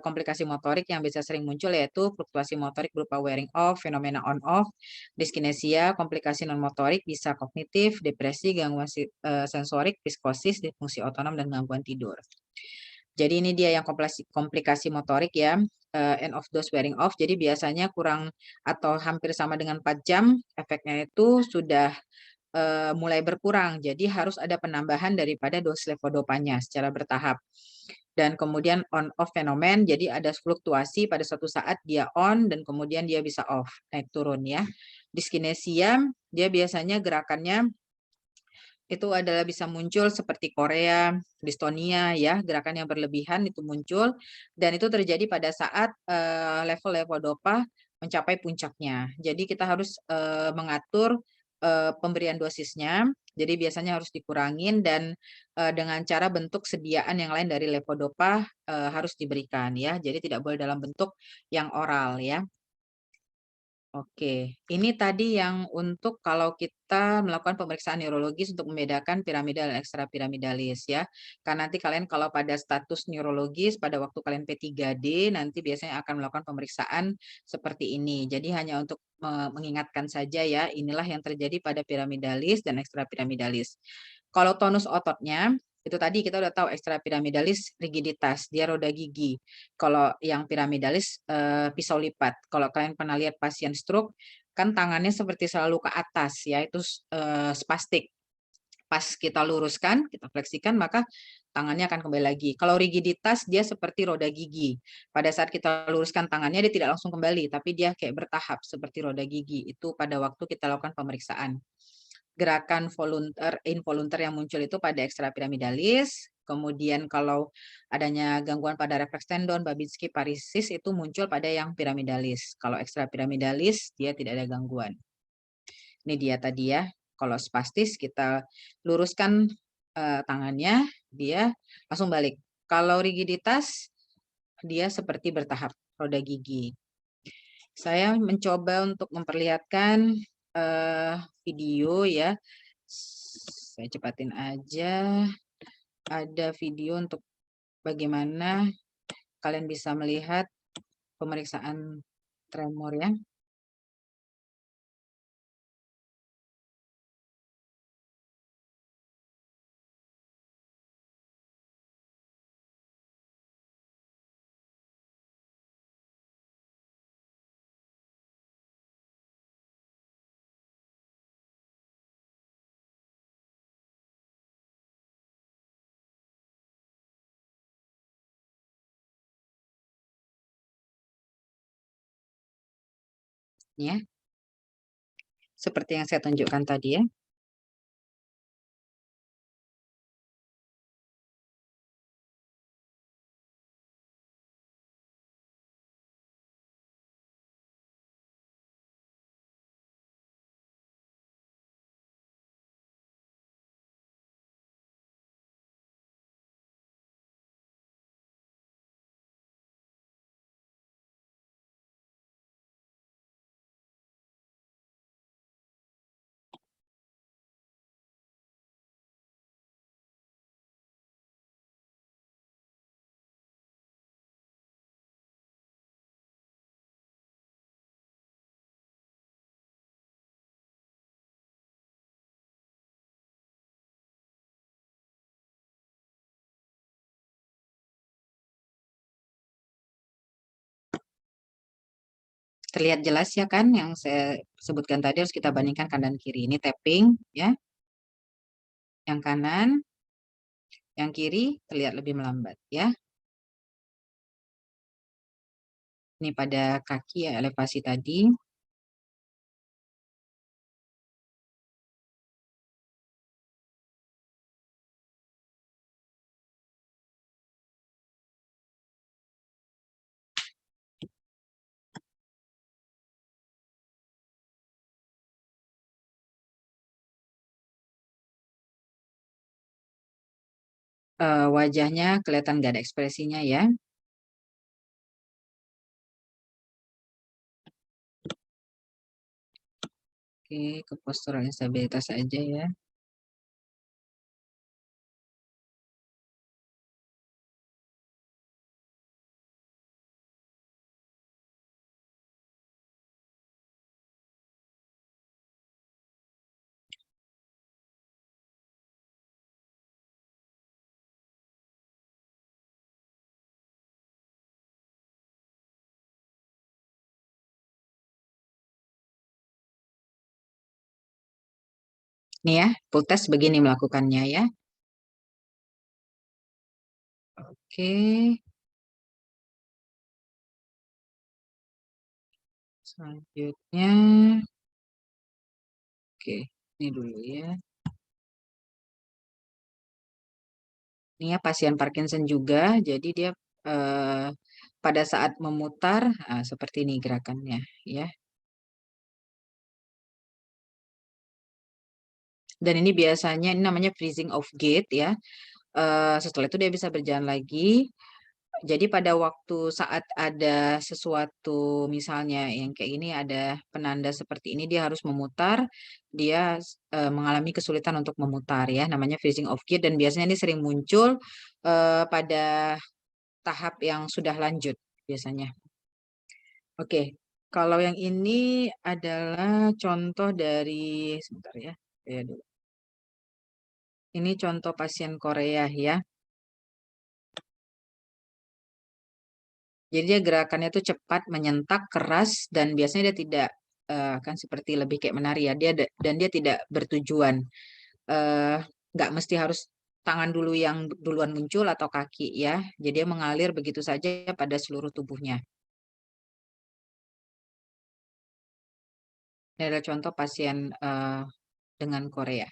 komplikasi motorik yang bisa sering muncul yaitu fluktuasi motorik berupa wearing off, fenomena on off, dyskinesia, komplikasi non motorik bisa kognitif, depresi, gangguan sensorik, psikosis, disfungsi otonom dan gangguan tidur. Jadi ini dia yang komplikasi motorik ya, end of dose wearing off. Jadi biasanya kurang atau hampir sama dengan 4 jam, efeknya itu sudah mulai berkurang. Jadi harus ada penambahan daripada dosis levodopanya secara bertahap. Dan kemudian on off fenomen, jadi ada fluktuasi pada suatu saat dia on dan kemudian dia bisa off, naik turun ya. Dyskinesia, dia biasanya gerakannya itu adalah bisa muncul seperti Korea, distonia ya, gerakan yang berlebihan itu muncul dan itu terjadi pada saat level levodopa mencapai puncaknya. Jadi kita harus mengatur pemberian dosisnya. Jadi biasanya harus dikurangin dan dengan cara bentuk sediaan yang lain dari levodopa harus diberikan ya. Jadi tidak boleh dalam bentuk yang oral ya. Oke, ini tadi yang untuk kalau kita melakukan pemeriksaan neurologis untuk membedakan piramidal dan ekstrapiramidalis ya. Karena nanti kalian kalau pada status neurologis pada waktu kalian P3D nanti biasanya akan melakukan pemeriksaan seperti ini. Jadi hanya untuk mengingatkan saja ya, inilah yang terjadi pada piramidalis dan ekstrapiramidalis. Kalau tonus ototnya itu tadi kita udah tahu ekstrapiramidalis rigiditas, dia roda gigi. Kalau yang piramidalis pisau lipat. Kalau kalian pernah lihat pasien stroke, kan tangannya seperti selalu ke atas ya, itu spastik. Pas kita luruskan, kita fleksikan, maka tangannya akan kembali lagi. Kalau rigiditas dia seperti roda gigi. Pada saat kita luruskan tangannya dia tidak langsung kembali, tapi dia kayak bertahap seperti roda gigi. Itu pada waktu kita lakukan pemeriksaan. Gerakan volunteer, involunteer yang muncul itu pada ekstrapiramidalis. Kemudian kalau adanya gangguan pada refleks tendon, Babinski paresis itu muncul pada yang piramidalis. Kalau ekstrapiramidalis dia tidak ada gangguan. Ini dia tadi ya. Kalau spastis kita luruskan tangannya, dia langsung balik. Kalau rigiditas dia seperti bertahap roda gigi. Saya mencoba untuk memperlihatkan video ya. Saya cepatin aja. Ada video untuk bagaimana kalian bisa melihat pemeriksaan tremor ya. Ya, seperti yang saya tunjukkan tadi ya. Terlihat jelas ya kan yang saya sebutkan tadi harus kita bandingkan kanan kiri. Ini tapping ya, yang kanan, yang kiri terlihat lebih melambat ya. Ini pada kaki ya, elevasi tadi. Wajahnya kelihatan nggak ada ekspresinya ya. Oke, ke postural instabilitas aja ya. Nih ya, full test begini melakukannya ya. Oke, selanjutnya, oke, ini dulu ya. Ini ya pasien Parkinson juga, jadi dia eh, pada saat memutar seperti ini gerakannya ya. Dan ini biasanya ini namanya freezing of gait ya. Setelah itu dia bisa berjalan lagi. Jadi pada waktu saat ada sesuatu misalnya yang kayak ini ada penanda seperti ini dia harus memutar, dia mengalami kesulitan untuk memutar ya, namanya freezing of gait dan biasanya ini sering muncul pada tahap yang sudah lanjut biasanya. Oke, kalau yang ini adalah contoh dari sebentar ya. Ya dulu. Ini contoh pasien Korea ya. Jadi dia gerakannya tuh cepat, menyentak, keras, dan biasanya dia tidak kan seperti lebih kayak menari ya. Dan dia tidak bertujuan. eh nggak mesti harus tangan dulu yang duluan muncul atau kaki ya. Jadi dia mengalir begitu saja pada seluruh tubuhnya. Ini adalah contoh pasien dengan Korea.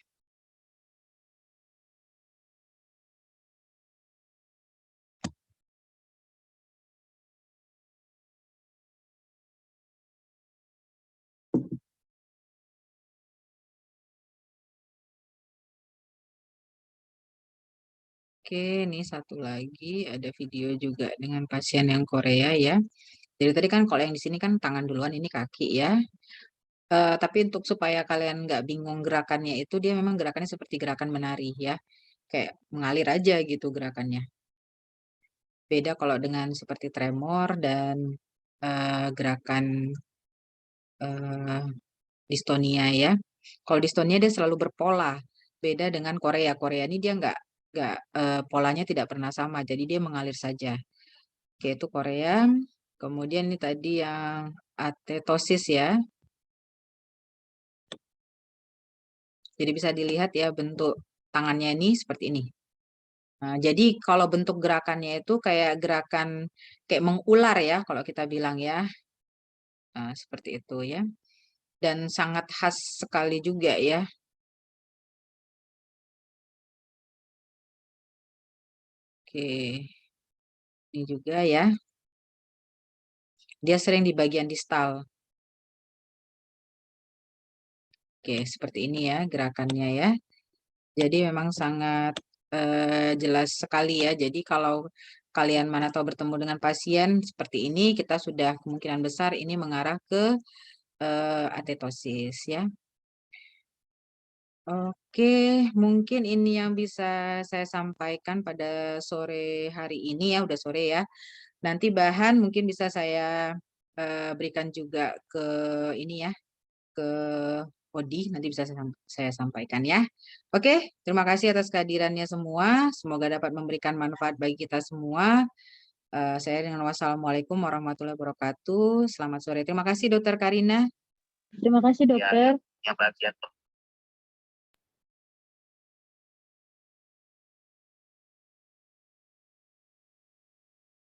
Oke, ini satu lagi ada video juga dengan pasien yang Korea ya. Jadi tadi kan kalau yang di sini kan tangan duluan, ini kaki ya. Tapi untuk supaya kalian nggak bingung gerakannya itu dia memang gerakannya seperti gerakan menari ya. Kayak mengalir aja gitu gerakannya. Beda kalau dengan seperti tremor dan gerakan eh, distonia ya. Kalau distonia dia selalu berpola. Beda dengan Korea. Korea ini dia nggak polanya tidak pernah sama. Jadi dia mengalir saja. Oke, itu Korea. Kemudian ini tadi yang atetosis ya. Jadi bisa dilihat ya bentuk tangannya ini seperti ini. Nah, jadi kalau bentuk gerakannya itu kayak gerakan kayak mengular ya kalau kita bilang ya. Nah, seperti itu ya. Dan sangat khas sekali juga ya. Oke, ini juga ya. Dia sering di bagian distal. Oke, seperti ini ya gerakannya ya. Jadi memang sangat jelas sekali ya. Jadi kalau kalian mana tahu bertemu dengan pasien seperti ini, kita sudah kemungkinan besar ini mengarah ke atetosis ya. Oke, mungkin ini yang bisa saya sampaikan pada sore hari ini ya, udah sore ya. Nanti bahan mungkin bisa saya berikan juga ke ini ya, ke Odi, nanti bisa saya sampaikan ya. Oke, terima kasih atas kehadirannya semua. Semoga dapat memberikan manfaat bagi kita semua. Saya dengan wassalamualaikum warahmatullahi wabarakatuh. Selamat sore. Terima kasih Dokter Karina. Terima kasih, Ya, Dokter. yang bagian